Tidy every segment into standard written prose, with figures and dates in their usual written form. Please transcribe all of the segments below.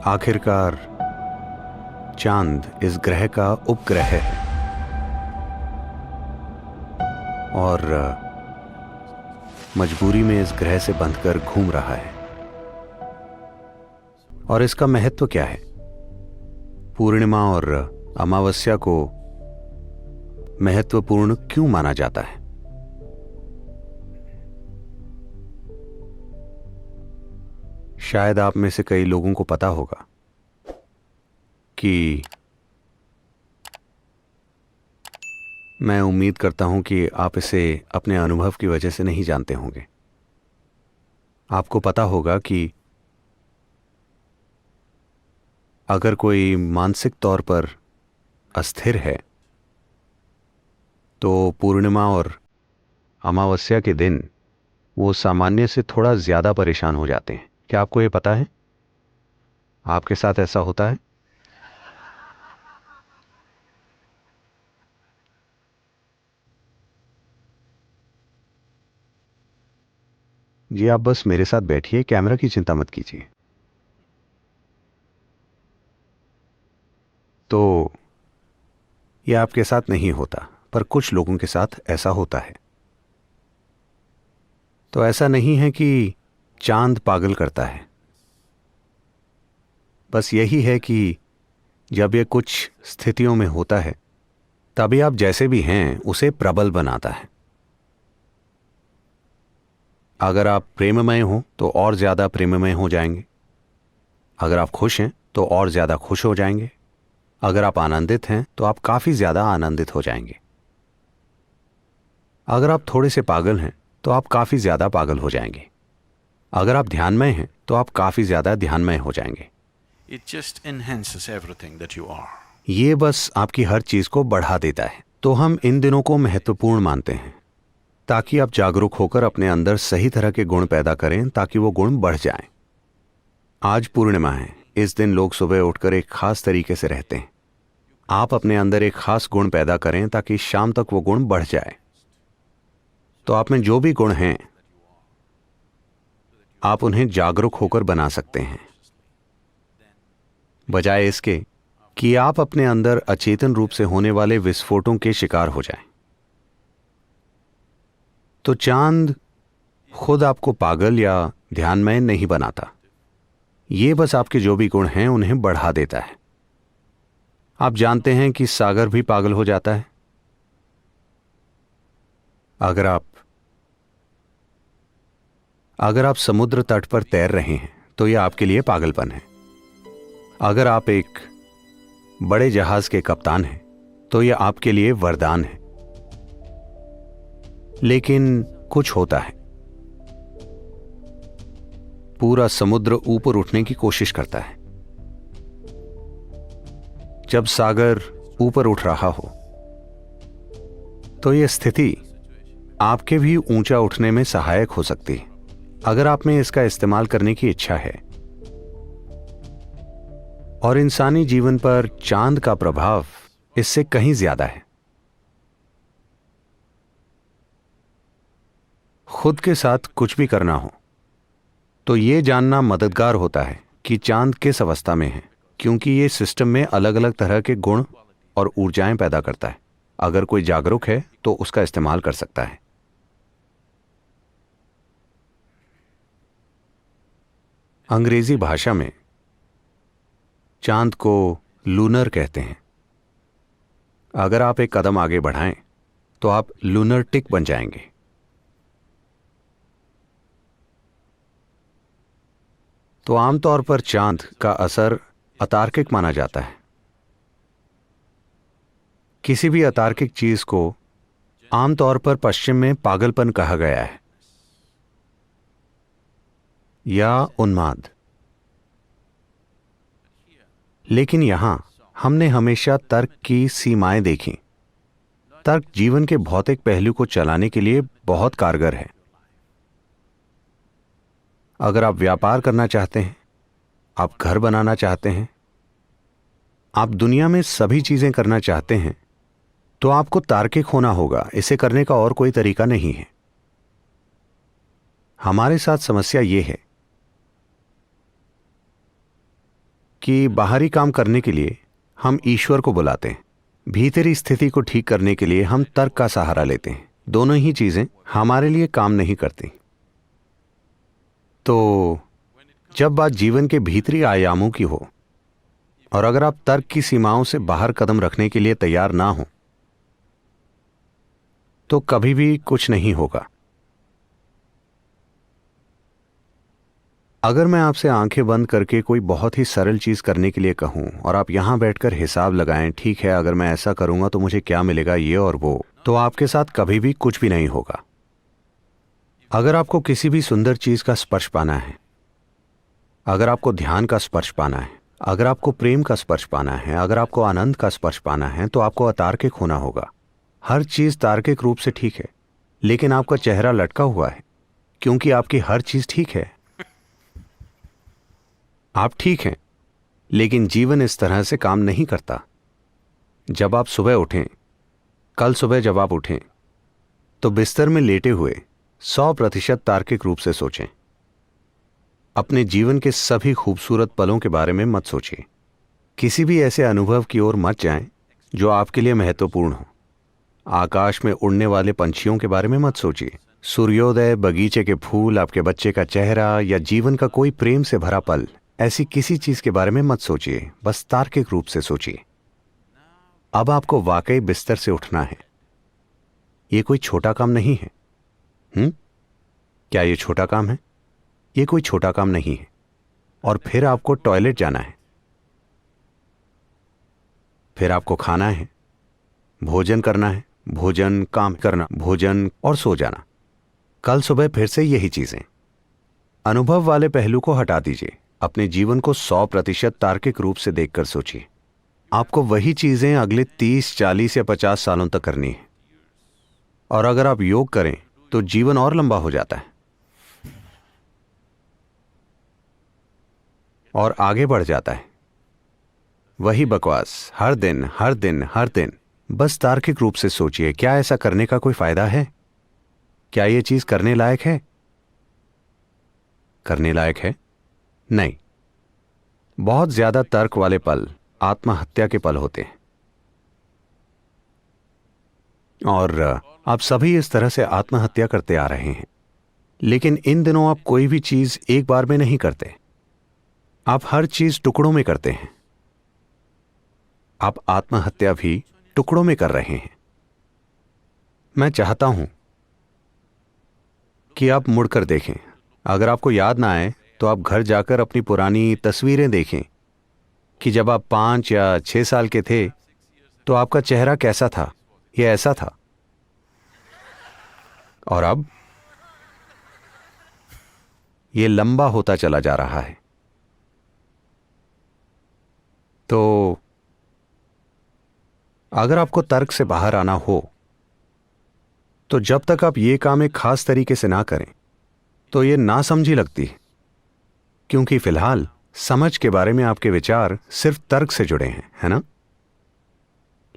आखिरकार चांद इस ग्रह का उपग्रह है और मजबूरी में इस ग्रह से बंधकर घूम रहा है। और इसका महत्व क्या है? पूर्णिमा और अमावस्या को महत्वपूर्ण क्यों माना जाता है? शायद आप में से कई लोगों को पता होगा कि मैं उम्मीद करता हूं कि आप इसे अपने अनुभव की वजह से नहीं जानते होंगे। आपको पता होगा कि अगर कोई मानसिक तौर पर अस्थिर है तो पूर्णिमा और अमावस्या के दिन वो सामान्य से थोड़ा ज्यादा परेशान हो जाते हैं। क्या आपको ये पता है? आपके साथ ऐसा होता है? जी, आप बस मेरे साथ बैठिए, कैमरा की चिंता मत कीजिए। तो ये आपके साथ नहीं होता, पर कुछ लोगों के साथ ऐसा होता है। तो ऐसा नहीं है कि चांद पागल करता है, बस यही है कि जब ये कुछ स्थितियों में होता है तभी आप जैसे भी हैं उसे प्रबल बनाता है। अगर आप प्रेममय हो तो और ज्यादा प्रेममय हो जाएंगे। अगर आप खुश हैं तो और ज्यादा खुश हो जाएंगे। अगर आप आनंदित हैं तो आप काफी ज्यादा आनंदित हो जाएंगे। अगर आप थोड़े से पागल हैं तो आप काफी ज्यादा पागल हो जाएंगे। अगर आप ध्यानमय हैं तो आप काफी ज्यादा ध्यानमय हो जाएंगे। It just enhances everything that you are. ये बस आपकी हर चीज को बढ़ा देता है। तो हम इन दिनों को महत्वपूर्ण मानते हैं ताकि आप जागरूक होकर अपने अंदर सही तरह के गुण पैदा करें ताकि वो गुण बढ़ जाएं। आज पूर्णिमा है। इस दिन लोग सुबह उठकर एक खास तरीके से रहते हैं। आप अपने अंदर एक खास गुण पैदा करें ताकि शाम तक वो गुण बढ़ जाए। तो आप में जो भी गुण हैं आप उन्हें जागरूक होकर बना सकते हैं, बजाय इसके कि आप अपने अंदर अचेतन रूप से होने वाले विस्फोटों के शिकार हो जाएं। तो चांद खुद आपको पागल या ध्यानमय नहीं बनाता। ये बस आपके जो भी गुण हैं उन्हें बढ़ा देता है। आप जानते हैं कि सागर भी पागल हो जाता है। अगर आप समुद्र तट पर तैर रहे हैं तो यह आपके लिए पागलपन है। अगर आप एक बड़े जहाज के कप्तान हैं तो यह आपके लिए वरदान है। लेकिन कुछ होता है, पूरा समुद्र ऊपर उठने की कोशिश करता है। जब सागर ऊपर उठ रहा हो तो यह स्थिति आपके भी ऊंचा उठने में सहायक हो सकती है, अगर आप में इसका इस्तेमाल करने की इच्छा है। और इंसानी जीवन पर चांद का प्रभाव इससे कहीं ज्यादा है। खुद के साथ कुछ भी करना हो तो यह जानना मददगार होता है कि चांद किस अवस्था में है, क्योंकि यह सिस्टम में अलग अलग तरह के गुण और ऊर्जाएं पैदा करता है। अगर कोई जागरूक है तो उसका इस्तेमाल कर सकता है। अंग्रेजी भाषा में चांद को लूनर कहते हैं। अगर आप एक कदम आगे बढ़ाएं तो आप लूनर्टिक बन जाएंगे। तो आमतौर पर चांद का असर अतार्किक माना जाता है। किसी भी अतार्किक चीज को आमतौर पर पश्चिम में पागलपन कहा गया है या उन्माद। लेकिन यहां हमने हमेशा तर्क की सीमाएं देखी। तर्क जीवन के भौतिक पहलू को चलाने के लिए बहुत कारगर है। अगर आप व्यापार करना चाहते हैं, आप घर बनाना चाहते हैं, आप दुनिया में सभी चीजें करना चाहते हैं, तो आपको तार्किक होना होगा। इसे करने का और कोई तरीका नहीं है। हमारे साथ समस्या यह है कि बाहरी काम करने के लिए हम ईश्वर को बुलाते हैं, भीतरी स्थिति को ठीक करने के लिए हम तर्क का सहारा लेते हैं। दोनों ही चीजें हमारे लिए काम नहीं करती। तो जब बात जीवन के भीतरी आयामों की हो और अगर आप तर्क की सीमाओं से बाहर कदम रखने के लिए तैयार ना हो तो कभी भी कुछ नहीं होगा। अगर मैं आपसे आंखें बंद करके कोई बहुत ही सरल चीज करने के लिए कहूं और आप यहां बैठकर हिसाब लगाएं, ठीक है अगर मैं ऐसा करूंगा तो मुझे क्या मिलेगा, ये और वो, तो आपके साथ कभी भी कुछ भी नहीं होगा। अगर आपको किसी भी सुंदर चीज का स्पर्श पाना है, अगर आपको ध्यान का स्पर्श पाना है, अगर आपको प्रेम का स्पर्श पाना है, अगर आपको आनंद का स्पर्श पाना है, तो आपको अतार्किक होना होगा। हर चीज तार्किक रूप से ठीक है, लेकिन आपका चेहरा लटका हुआ है क्योंकि आपकी हर चीज ठीक है। आप ठीक हैं, लेकिन जीवन इस तरह से काम नहीं करता। जब आप सुबह उठें, कल सुबह जब आप उठें, तो बिस्तर में लेटे हुए 100% तार्किक रूप से सोचें। अपने जीवन के सभी खूबसूरत पलों के बारे में मत सोचिए। किसी भी ऐसे अनुभव की ओर मत जाएं जो आपके लिए महत्वपूर्ण हो। आकाश में उड़ने वाले पंछियों के बारे में मत सोचिए। सूर्योदय, बगीचे के फूल, आपके बच्चे का चेहरा या जीवन का कोई प्रेम से भरा पल, ऐसी किसी चीज के बारे में मत सोचिए, बस तार्किक रूप से सोचिए। अब आपको वाकई बिस्तर से उठना है। यह कोई छोटा काम नहीं है। क्या यह छोटा काम है? यह कोई छोटा काम नहीं है। और फिर आपको टॉयलेट जाना है, फिर आपको खाना है, भोजन करना है, भोजन, काम करना, भोजन और सो जाना। कल सुबह फिर से यही चीजें। अनुभव वाले पहलू को हटा दीजिए। अपने जीवन को 100% तार्किक रूप से देखकर सोचिए। आपको वही चीजें अगले 30, 40 या 50 सालों तक करनी है। और अगर आप योग करें तो जीवन और लंबा हो जाता है और आगे बढ़ जाता है। वही बकवास हर दिन हर दिन हर दिन। बस तार्किक रूप से सोचिए, क्या ऐसा करने का कोई फायदा है? क्या यह चीज करने लायक है? करने लायक है? नहीं। बहुत ज्यादा तर्क वाले पल आत्महत्या के पल होते हैं। और आप सभी इस तरह से आत्महत्या करते आ रहे हैं। लेकिन इन दिनों आप कोई भी चीज एक बार में नहीं करते। आप हर चीज टुकड़ों में करते हैं। आप आत्महत्या भी टुकड़ों में कर रहे हैं। मैं चाहता हूं कि आप मुड़कर देखें। अगर आपको याद ना आए तो आप घर जाकर अपनी पुरानी तस्वीरें देखें कि जब आप 5 या 6 साल के थे तो आपका चेहरा कैसा था। यह ऐसा था। और अब यह लंबा होता चला जा रहा है। तो अगर आपको तर्क से बाहर आना हो तो जब तक आप ये काम एक खास तरीके से ना करें तो ये नासमझी लगती है, क्योंकि फिलहाल समझ के बारे में आपके विचार सिर्फ तर्क से जुड़े हैं, है ना?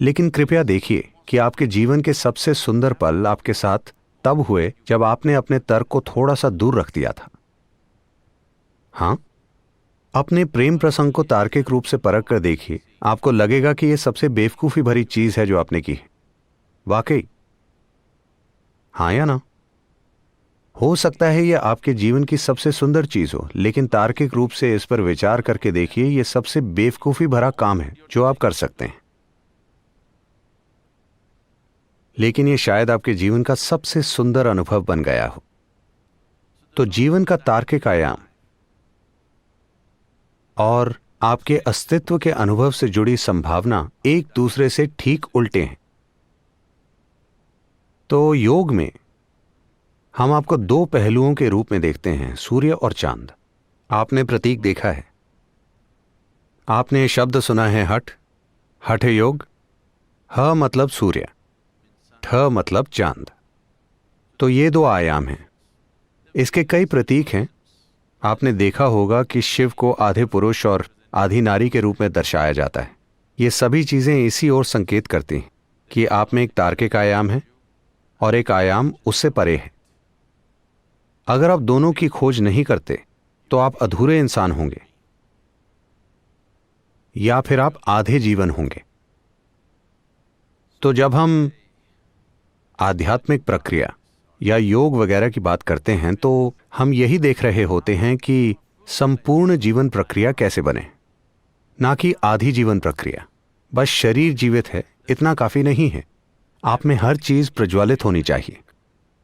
लेकिन कृपया देखिए कि आपके जीवन के सबसे सुंदर पल आपके साथ तब हुए जब आपने अपने तर्क को थोड़ा सा दूर रख दिया था। हां, अपने प्रेम प्रसंग को तार्किक रूप से परख कर देखिए। आपको लगेगा कि यह सबसे बेवकूफी भरी चीज है जो आपने की है। वाकई? हां या ना? हो सकता है यह आपके जीवन की सबसे सुंदर चीज हो, लेकिन तार्किक रूप से इस पर विचार करके देखिए, यह सबसे बेवकूफी भरा काम है जो आप कर सकते हैं। लेकिन यह शायद आपके जीवन का सबसे सुंदर अनुभव बन गया हो। तो जीवन का तार्किक आयाम और आपके अस्तित्व के अनुभव से जुड़ी संभावना एक दूसरे से ठीक उल्टे हैं। तो योग में हम आपको 2 पहलुओं के रूप में देखते हैं, सूर्य और चांद। आपने प्रतीक देखा है, आपने शब्द सुना है हठ, हठ योग। ह मतलब सूर्य, ठ मतलब चांद। तो ये 2 आयाम हैं। इसके कई प्रतीक हैं। आपने देखा होगा कि शिव को आधे पुरुष और आधी नारी के रूप में दर्शाया जाता है। ये सभी चीजें इसी ओर संकेत करती हैं कि आप में एक तार्किक आयाम है और एक आयाम उससे परे है। अगर आप दोनों की खोज नहीं करते तो आप अधूरे इंसान होंगे। या फिर आप आधे जीवन होंगे। तो जब हम आध्यात्मिक प्रक्रिया या योग वगैरह की बात करते हैं तो हम यही देख रहे होते हैं कि संपूर्ण जीवन प्रक्रिया कैसे बने, ना कि आधी जीवन प्रक्रिया। बस शरीर जीवित है इतना काफी नहीं है, आप में हर चीज प्रज्वलित होनी चाहिए।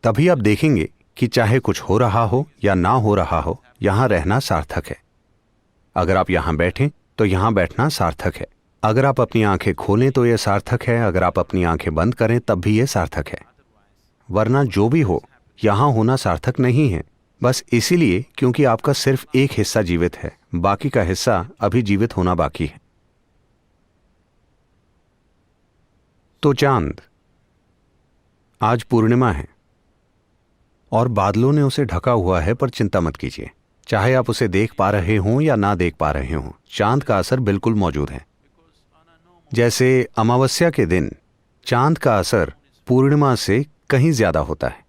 तभी आप देखेंगे कि चाहे कुछ हो रहा हो या ना हो रहा हो, यहां रहना सार्थक है। अगर आप यहां बैठें तो यहां बैठना सार्थक है। अगर आप अपनी आंखें खोलें तो यह सार्थक है। अगर आप अपनी आंखें बंद करें तब भी यह सार्थक है। वरना जो भी हो, यहां होना सार्थक नहीं है, बस इसीलिए क्योंकि आपका सिर्फ एक हिस्सा जीवित है, बाकी का हिस्सा अभी जीवित होना बाकी है। तो चांद, आज पूर्णिमा है और बादलों ने उसे ढका हुआ है, पर चिंता मत कीजिए। चाहे आप उसे देख पा रहे हों या ना देख पा रहे हों, चांद का असर बिल्कुल मौजूद है। जैसे अमावस्या के दिन चांद का असर पूर्णिमा से कहीं ज्यादा होता है।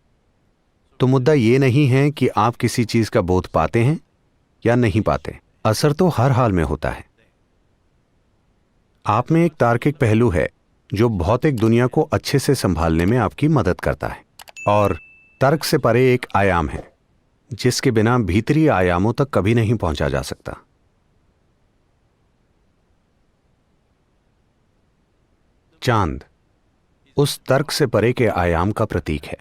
तो मुद्दा ये नहीं है कि आप किसी चीज का बोध पाते हैं या नहीं पाते, असर तो हर हाल में होता है। आप में एक तार्किक पहलू है जो भौतिक दुनिया को अच्छे से संभालने में आपकी मदद करता है, और तर्क से परे एक आयाम है जिसके बिना भीतरी आयामों तक कभी नहीं पहुंचा जा सकता। चांद उस तर्क से परे के आयाम का प्रतीक है।